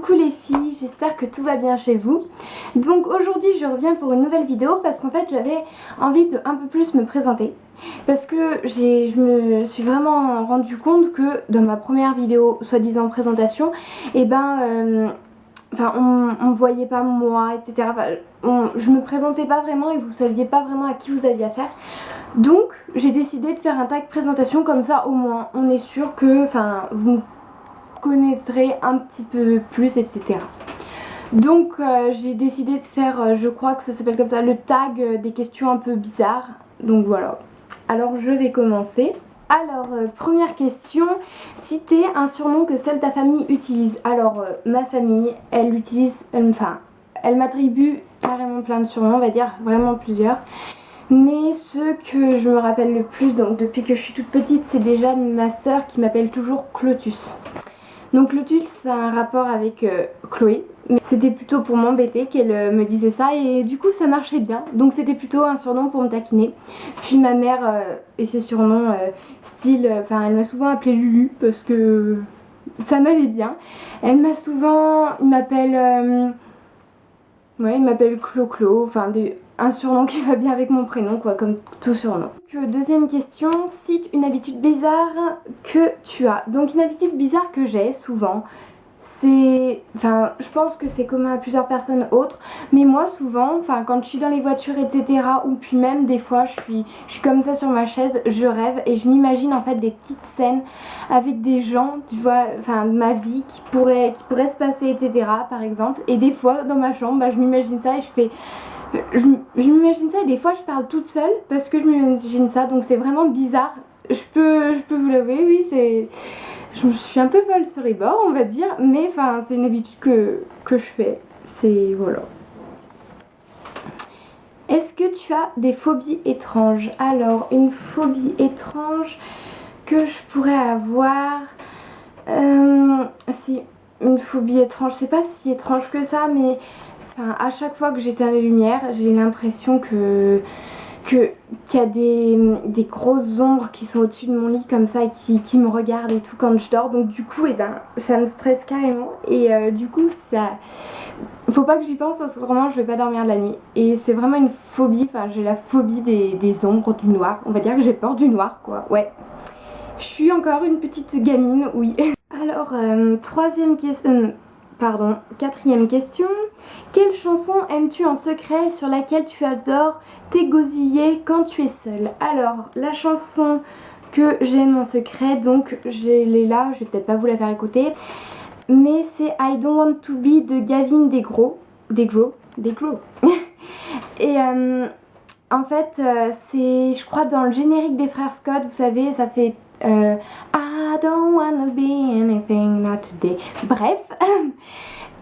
Coucou les filles, j'espère que tout va bien chez vous. Donc aujourd'hui je reviens pour une nouvelle vidéo parce qu'en fait j'avais envie de un peu plus me présenter. Parce que je me suis vraiment rendu compte que dans ma première vidéo soi-disant présentation, on me voyait pas moi, etc. Je me présentais pas vraiment et vous saviez pas vraiment à qui vous aviez affaire. Donc j'ai décidé de faire un tag présentation, comme ça au moins on est sûr que vous connaîtrez un petit peu plus, etc. Donc j'ai décidé de faire, je crois que ça s'appelle comme ça, le tag des questions un peu bizarres. Donc voilà. Alors je vais commencer. Alors première question, citer un surnom que seule ta famille utilise. Alors ma famille, elle utilise, elle m'attribue carrément plein de surnoms, on va dire vraiment plusieurs. Mais ceux que je me rappelle le plus, donc depuis que je suis toute petite, c'est déjà ma soeur qui m'appelle toujours Clotus. Donc Clotus, c'est un rapport avec Chloé, mais c'était plutôt pour m'embêter qu'elle me disait ça et du coup ça marchait bien. Donc c'était plutôt un surnom pour me taquiner. Puis ma mère et ses surnoms style, elle m'a souvent appelée Lulu parce que ça m'allait bien. Elle m'a souvent, il m'appelle Clo-Clo, un surnom qui va bien avec mon prénom quoi, comme tout surnom. Deuxième question, cite une habitude bizarre que tu as. Donc une habitude bizarre que j'ai souvent, c'est, je pense que c'est commun à plusieurs personnes autres, mais moi souvent, quand je suis dans les voitures, etc., ou puis même des fois je suis comme ça sur ma chaise, je rêve et je m'imagine en fait des petites scènes avec des gens, tu vois, de ma vie qui pourraient se passer, etc., par exemple. Et des fois dans ma chambre, je m'imagine ça et je m'imagine ça et des fois je parle toute seule parce que je m'imagine ça, donc c'est vraiment bizarre. Je peux vous l'avouer, oui, je suis un peu folle sur les bords, on va dire, mais c'est une habitude que je fais, c'est voilà. Est-ce que tu as des phobies étranges? Alors, une phobie étrange que je pourrais avoir, si, une phobie étrange, je sais pas si étrange que ça, mais à chaque fois que j'éteins les lumières, j'ai l'impression qu'il y a des grosses ombres qui sont au-dessus de mon lit comme ça et qui me regardent et tout quand je dors. Donc du coup ça me stresse carrément et du coup ça, faut pas que j'y pense parce que autrement je vais pas dormir de la nuit. Et c'est vraiment une phobie, j'ai la phobie des ombres, du noir. On va dire que j'ai peur du noir quoi, ouais. Je suis encore une petite gamine, oui. Alors quatrième question. Quelle chanson aimes-tu en secret sur laquelle tu adores t'égosiller quand tu es seule? Alors, la chanson que j'aime en secret, donc je l'ai là, je vais peut-être pas vous la faire écouter, mais c'est I Don't Want To Be de Gavin DeGraw. Et en fait, c'est, je crois, dans le générique des frères Scott, vous savez, ça fait I don't wanna be anything not today. Bref,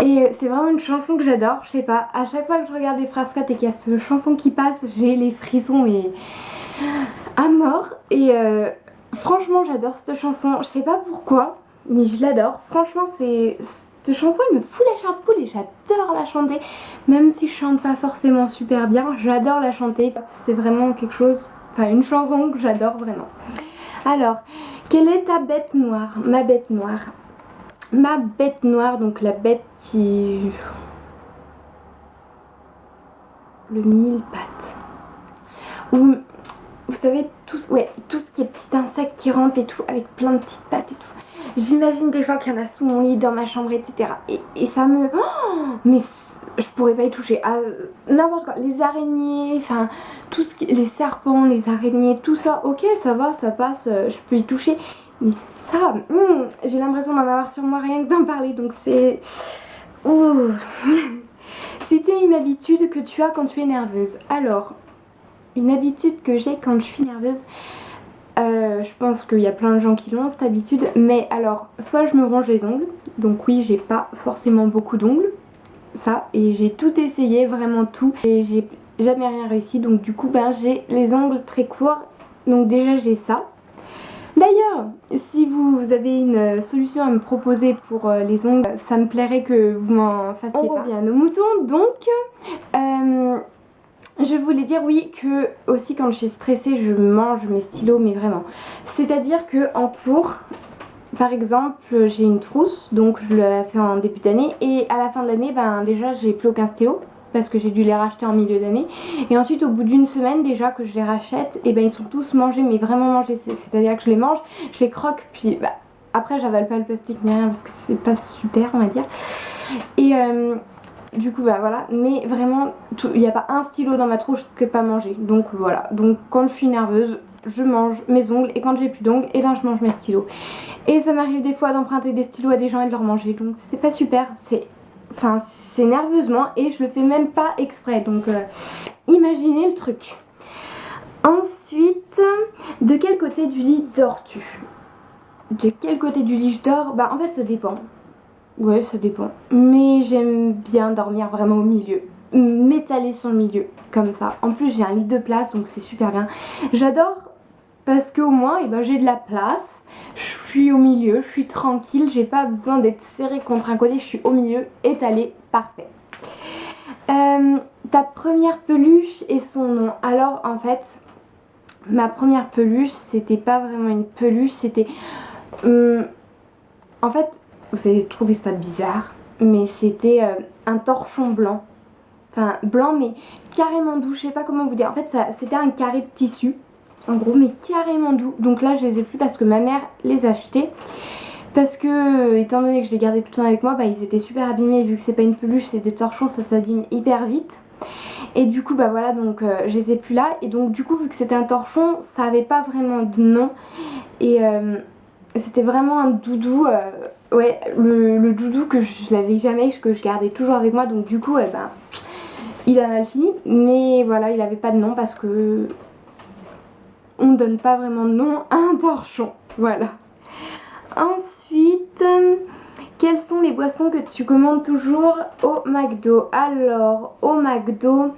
et c'est vraiment une chanson que j'adore, je sais pas, à chaque fois que je regarde les frères Scott et qu'il y a cette chanson qui passe, j'ai les frissons et à mort. Et franchement j'adore cette chanson, je sais pas pourquoi, mais je l'adore. Franchement cette chanson elle me fout la chair de poule et j'adore la chanter, même si je chante pas forcément super bien, j'adore la chanter. C'est vraiment quelque chose, une chanson que j'adore vraiment. Alors, quelle est ta bête noire? Ma bête noire. Ma bête noire, donc la bête qui... le mille pattes. Ou, vous savez, tout ce qui est petit insecte qui rampe et tout, avec plein de petites pattes et tout. J'imagine des fois qu'il y en a sous mon lit, dans ma chambre, etc. Et ça me... Oh, mais je pourrais pas y toucher. Ah, n'importe quoi. Les araignées, tout ce qui... les serpents, les araignées, tout ça, ok, ça va, ça passe, je peux y toucher. Mais ça, j'ai l'impression d'en avoir sur moi rien que d'en parler, donc c'est... Ouh. C'était une habitude que tu as quand tu es nerveuse. Alors, une habitude que j'ai quand je suis nerveuse, je pense qu'il y a plein de gens qui l'ont cette habitude, mais alors, soit je me ronge les ongles, donc oui, j'ai pas forcément beaucoup d'ongles, ça, et j'ai tout essayé, vraiment tout, et j'ai jamais rien réussi, donc du coup, j'ai les ongles très courts, donc déjà j'ai ça. D'ailleurs, si vous avez une solution à me proposer pour les ongles, ça me plairait que vous m'en fassiez part. On revient à nos moutons, donc je voulais dire oui que aussi quand je suis stressée je mange mes stylos, mais vraiment. C'est à dire que en cours, par exemple, j'ai une trousse, donc je l'ai fait en début d'année, et à la fin de l'année, ben déjà j'ai plus aucun stylo parce que j'ai dû les racheter en milieu d'année. Et ensuite, au bout d'une semaine déjà que je les rachète, et ben ils sont tous mangés, mais vraiment mangés. C'est-à-dire que je les mange, je les croque, puis bah, après j'avale pas le plastique ni rien parce que c'est pas super, on va dire. Et du coup, bah voilà, mais vraiment, il n'y a pas un stylo dans ma trousse que pas manger. Donc voilà, donc quand je suis nerveuse, je mange mes ongles, et quand j'ai plus d'ongles, et ben je mange mes stylos. Et ça m'arrive des fois d'emprunter des stylos à des gens et de leur manger, donc c'est pas super, c'est nerveusement, et je le fais même pas exprès, donc imaginez le truc. Ensuite, de quel côté du lit dors-tu? De quel côté du lit je dors? Bah en fait ça dépend. Ouais, ça dépend. Mais j'aime bien dormir vraiment au milieu. M'étaler sur le milieu, comme ça. En plus, j'ai un lit de place, donc c'est super bien. J'adore parce qu'au moins, eh ben, j'ai de la place. Je suis au milieu, je suis tranquille. J'ai pas besoin d'être serrée contre un côté. Je suis au milieu, étalée, parfait. Ta première peluche et son nom. Alors, en fait, ma première peluche, c'était pas vraiment une peluche. C'était... en fait... Vous allez trouver ça bizarre, mais c'était un torchon blanc. Enfin, blanc, mais carrément doux. Je sais pas comment vous dire. En fait, c'était un carré de tissu, en gros, mais carrément doux. Donc là, je les ai plus parce que ma mère les a achetés. Parce que, étant donné que je les gardais tout le temps avec moi, bah, ils étaient super abîmés. Vu que c'est pas une peluche, c'est des torchons, ça s'abîme hyper vite. Et du coup, bah voilà, donc je les ai plus là. Et donc, du coup, vu que c'était un torchon, ça avait pas vraiment de nom. Et... c'était vraiment un doudou, ouais, le doudou que je l'avais jamais, que je gardais toujours avec moi, donc du coup, ben, il a mal fini, mais voilà, il avait pas de nom parce que on donne pas vraiment de nom à un torchon, voilà. Ensuite, quelles sont les boissons que tu commandes toujours au McDo? Alors, au McDo,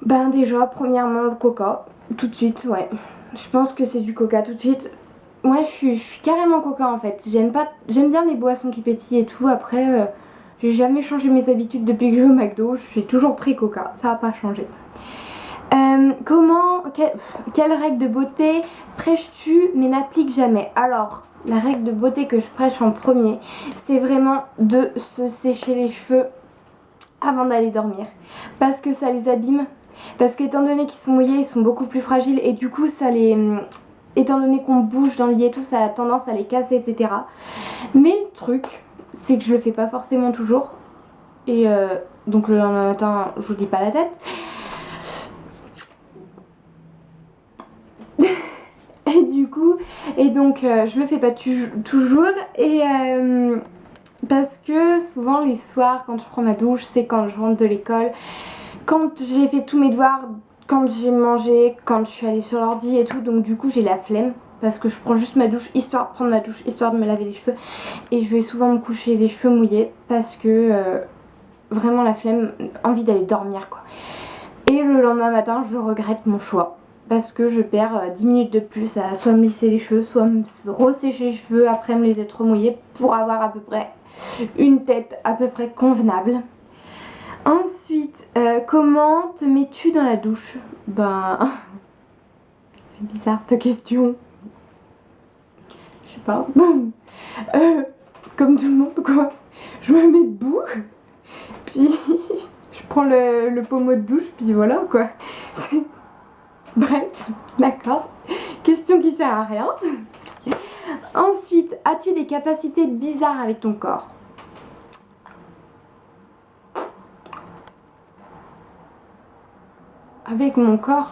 ben déjà, premièrement, le coca, tout de suite, ouais. Je pense que c'est du coca tout de suite. Moi je suis carrément coca en fait. J'aime bien les boissons qui pétillent et tout. Après j'ai jamais changé mes habitudes depuis que je vais au McDo. J'ai toujours pris coca, ça n'a pas changé. Quelle règle de beauté prêches-tu mais n'appliques jamais? Alors la règle de beauté que je prêche en premier, c'est vraiment de se sécher les cheveux avant d'aller dormir. Parce que ça les abîme. Parce qu'étant donné qu'ils sont mouillés, ils sont beaucoup plus fragiles et du coup ça les... Étant donné qu'on bouge dans le lit et tout, ça a tendance à les casser, etc. Mais le truc, c'est que je le fais pas forcément toujours. Et donc le lendemain matin, je vous dis pas la tête. Et du coup, je le fais pas toujours. Et parce que souvent les soirs, quand je prends ma douche, c'est quand je rentre de l'école. Quand j'ai fait tous mes devoirs, quand j'ai mangé, quand je suis allée sur l'ordi et tout, donc du coup j'ai la flemme parce que je prends juste ma douche histoire de prendre ma douche, histoire de me laver les cheveux, et je vais souvent me coucher les cheveux mouillés parce que vraiment la flemme, envie d'aller dormir quoi. Et le lendemain matin je regrette mon choix parce que je perds 10 minutes de plus à soit me lisser les cheveux, soit me ressécher les cheveux après me les être mouillés pour avoir à peu près une tête à peu près convenable. Ensuite, comment te mets-tu dans la douche? Ben, c'est bizarre cette question. Je sais pas. Comme tout le monde quoi. Je me mets debout, puis je prends le pommeau de douche, puis voilà quoi. Bref, d'accord. Question qui sert à rien. Ensuite, as-tu des capacités bizarres avec ton corps? Avec mon corps,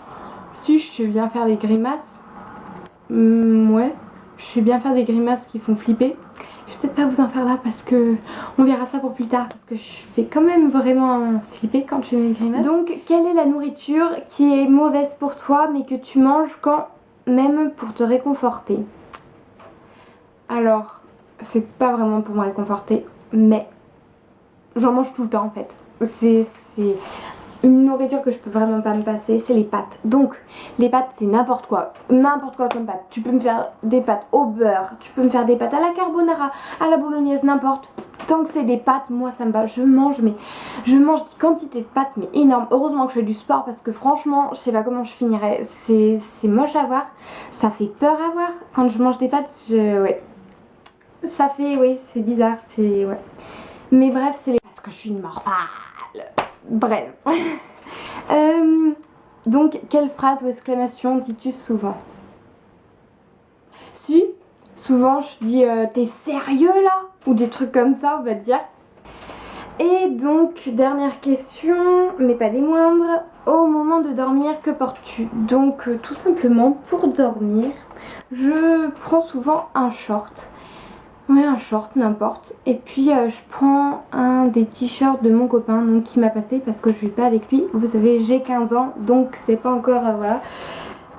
si je sais bien faire des grimaces, ouais, je sais bien faire des grimaces qui font flipper. Je vais peut-être pas vous en faire là parce que on verra ça pour plus tard parce que je fais quand même vraiment flipper quand je fais mes grimaces. Donc, quelle est la nourriture qui est mauvaise pour toi mais que tu manges quand même pour te réconforter? Alors, c'est pas vraiment pour me réconforter, mais j'en mange tout le temps en fait. C'est une nourriture que je peux vraiment pas me passer, c'est les pâtes. Donc les pâtes c'est n'importe quoi comme pâte. Tu peux me faire des pâtes au beurre, tu peux me faire des pâtes à la carbonara, à la bolognaise, n'importe. Tant que c'est des pâtes, moi ça me va. Je mange des quantités de pâtes mais énormes. Heureusement que je fais du sport parce que franchement je sais pas comment je finirais. C'est moche à voir, ça fait peur à voir. Quand je mange des pâtes, ouais. Ça fait, oui, c'est bizarre, c'est... Ouais. Mais bref, c'est les... Parce que je suis une morphale. Bref. Donc, quelle phrase ou exclamation dis-tu souvent? Si, souvent je dis t'es sérieux là? Ou des trucs comme ça, on va dire. Et donc, dernière question, mais pas des moindres. Au moment de dormir, que portes-tu? Donc, tout simplement, pour dormir, je prends souvent un short. Ouais, un short, n'importe. Et puis, je prends un des t-shirts de mon copain, donc qui m'a passé parce que je vis pas avec lui. Vous savez, j'ai 15 ans, donc c'est pas encore, voilà.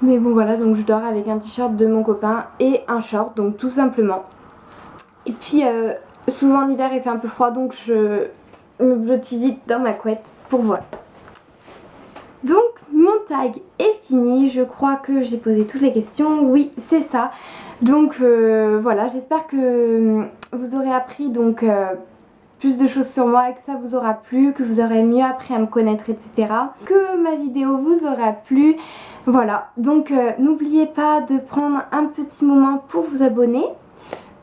Mais bon, voilà, donc je dors avec un t-shirt de mon copain et un short, donc tout simplement. Et puis, souvent en hiver, il fait un peu froid, donc je me blottis vite dans ma couette pour voir. Donc mon tag est fini, je crois que j'ai posé toutes les questions, oui c'est ça. Donc voilà, j'espère que vous aurez appris donc plus de choses sur moi et que ça vous aura plu, que vous aurez mieux appris à me connaître, etc. Que ma vidéo vous aura plu. Voilà, donc n'oubliez pas de prendre un petit moment pour vous abonner,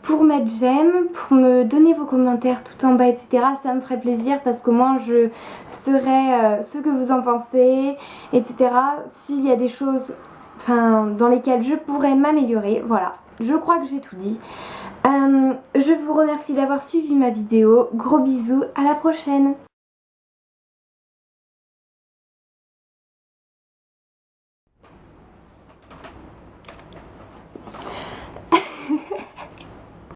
pour mettre j'aime, pour me donner vos commentaires tout en bas, etc. Ça me ferait plaisir parce qu'au moins je saurai ce que vous en pensez, etc. S'il y a des choses dans lesquelles je pourrais m'améliorer, voilà. Je crois que j'ai tout dit. Je vous remercie d'avoir suivi ma vidéo. Gros bisous, à la prochaine.